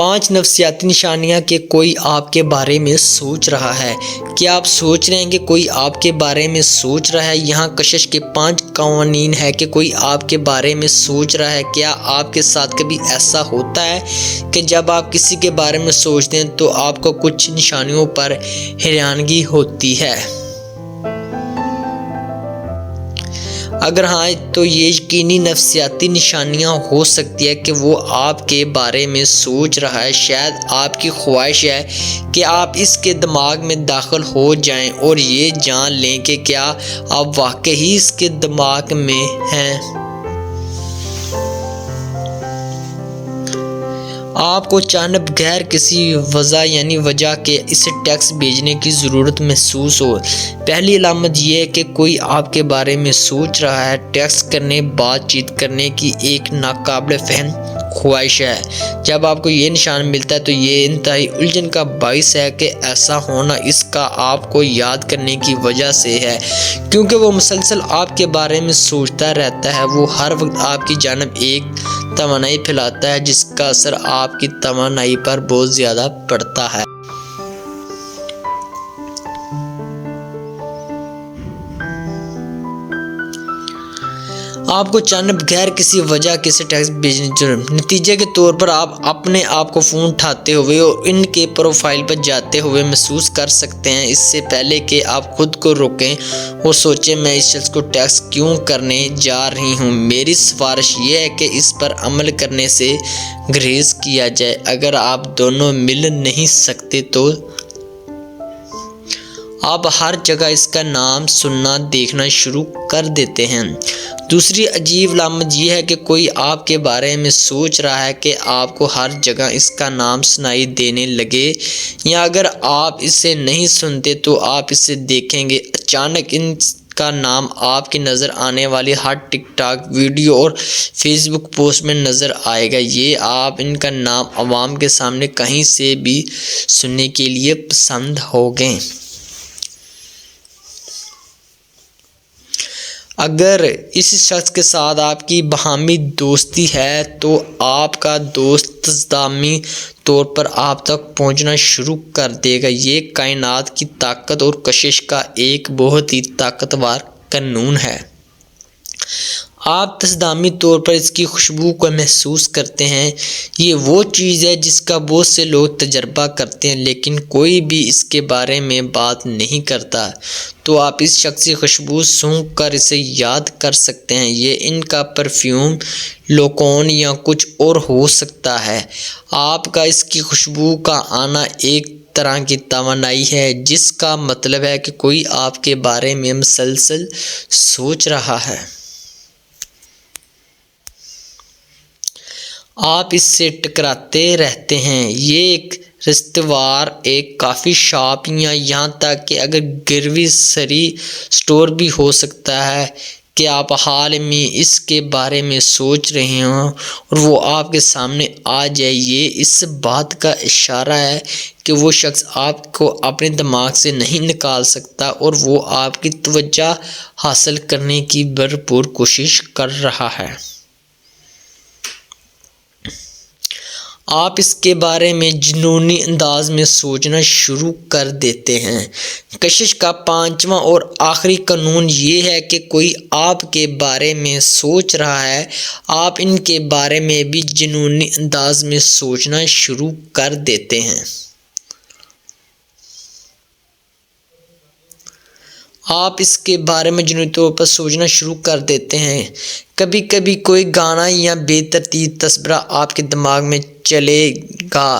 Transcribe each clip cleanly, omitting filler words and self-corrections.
5 نفسیاتی نشانیاں کہ کوئی آپ کے بارے میں سوچ رہا ہے۔ کیا آپ سوچ رہے ہیں کہ کوئی آپ کے بارے میں سوچ رہا ہے؟ یہاں کشش کے 5 قوانین ہیں کہ کوئی آپ کے بارے میں سوچ رہا ہے۔ کیا آپ کے ساتھ کبھی ایسا ہوتا ہے کہ جب آپ کسی کے بارے میں سوچتے ہیں تو آپ کو کچھ نشانیوں پر حیرانگی ہوتی ہے؟ اگر ہاں تو یہ یقینی نفسیاتی نشانیاں ہو سکتی ہے کہ وہ آپ کے بارے میں سوچ رہا ہے۔ شاید آپ کی خواہش ہے کہ آپ اس کے دماغ میں داخل ہو جائیں اور یہ جان لیں کہ کیا آپ واقعی اس کے دماغ میں ہیں۔ آپ کو اچانک بغیر کسی وجہ کے اسے ٹیکسٹ بھیجنے کی ضرورت محسوس ہو۔ پہلی علامت یہ ہے کہ کوئی آپ کے بارے میں سوچ رہا ہے۔ ٹیکسٹ کرنے، بات چیت کرنے کی ایک ناقابل فہم خواہش ہے۔ جب آپ کو یہ نشان ملتا ہے تو یہ انتہائی الجھن کا باعث ہے کہ ایسا ہونا اس کا آپ کو یاد کرنے کی وجہ سے ہے، کیونکہ وہ مسلسل آپ کے بارے میں سوچتا رہتا ہے۔ وہ ہر وقت آپ کی جانب ایک توانائی پھیلاتا ہے جس کا اثر آپ کی توانائی پر بہت زیادہ پڑتا ہے۔ آپ کو اچانک بغیر کسی وجہ کے اسے ٹیکسٹ بھیجنے کی ضرورت۔ نتیجے کے طور پر آپ اپنے آپ کو فون اٹھاتے ہوئے اور ان کے پروفائل پر جاتے ہوئے محسوس کر سکتے ہیں۔ اس سے پہلے کہ آپ خود کو روکیں اور سوچیں میں اس شخص کو ٹیکسٹ کیوں کرنے جا رہی ہوں، میری سفارش یہ ہے کہ اس پر عمل کرنے سے گریز کیا جائے۔ اگر آپ دونوں مل نہیں سکتے تو آپ ہر جگہ اس کا نام سننا دیکھنا شروع کر دیتے ہیں۔ دوسری عجیب علامت یہ ہے کہ کوئی آپ کے بارے میں سوچ رہا ہے کہ آپ کو ہر جگہ اس کا نام سنائی دینے لگے، یا اگر آپ اسے نہیں سنتے تو آپ اسے دیکھیں گے۔ اچانک اس کا نام آپ کی نظر آنے والی ہر ٹک ٹاک ویڈیو اور فیس بک پوسٹ میں نظر آئے گا۔ یہ آپ ان کا نام عوام کے سامنے کہیں سے بھی سننے کے لیے پسند ہوگے۔ اگر اس شخص کے ساتھ آپ کی باہمی دوستی ہے تو آپ کا دوست تصادمی طور پر آپ تک پہنچنا شروع کر دے گا۔ یہ کائنات کی طاقت اور کشش کا ایک بہت ہی طاقتور قانون ہے۔ آپ تصادمی طور پر اس کی خوشبو کو محسوس کرتے ہیں۔ یہ وہ چیز ہے جس کا بہت سے لوگ تجربہ کرتے ہیں لیکن کوئی بھی اس کے بارے میں بات نہیں کرتا۔ تو آپ اس شخص کی خوشبو سونگھ کر اسے یاد کر سکتے ہیں۔ یہ ان کا پرفیوم، لوکون یا کچھ اور ہو سکتا ہے۔ آپ کا اس کی خوشبو کا آنا ایک طرح کی توانائی ہے، جس کا مطلب ہے کہ کوئی آپ کے بارے میں مسلسل سوچ رہا ہے۔ آپ اس سے ٹکراتے رہتے ہیں۔ یہ ایک ریستوراں، ایک کافی شاپ یا یہاں تک کہ اگر گروسری اسٹور بھی ہو سکتا ہے کہ آپ حال میں اس کے بارے میں سوچ رہے ہوں اور وہ آپ کے سامنے آ جائے۔ یہ اس بات کا اشارہ ہے کہ وہ شخص آپ کو اپنے دماغ سے نہیں نکال سکتا اور وہ آپ کی توجہ حاصل کرنے کی بھرپور کوشش کر رہا ہے۔ آپ اس کے بارے میں جنونی انداز میں سوچنا شروع کر دیتے ہیں۔ کشش کا 5واں اور آخری قانون یہ ہے کہ کوئی آپ کے بارے میں سوچ رہا ہے۔ آپ ان کے بارے میں بھی جنونی انداز میں سوچنا شروع کر دیتے ہیں۔ آپ اس کے بارے میں جنونی طور پر سوچنا شروع کر دیتے ہیں۔ کبھی کبھی کوئی گانا یا بے ترتیب تصویر آپ کے دماغ میں چلے گا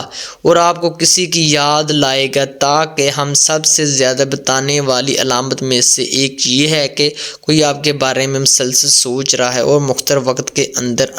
اور آپ کو کسی کی یاد لائے گا۔ تاکہ ہم سب سے زیادہ بتانے والی علامت میں سے ایک یہ ہے کہ کوئی آپ کے بارے میں مسلسل سوچ رہا ہے اور مختصر وقت کے اندر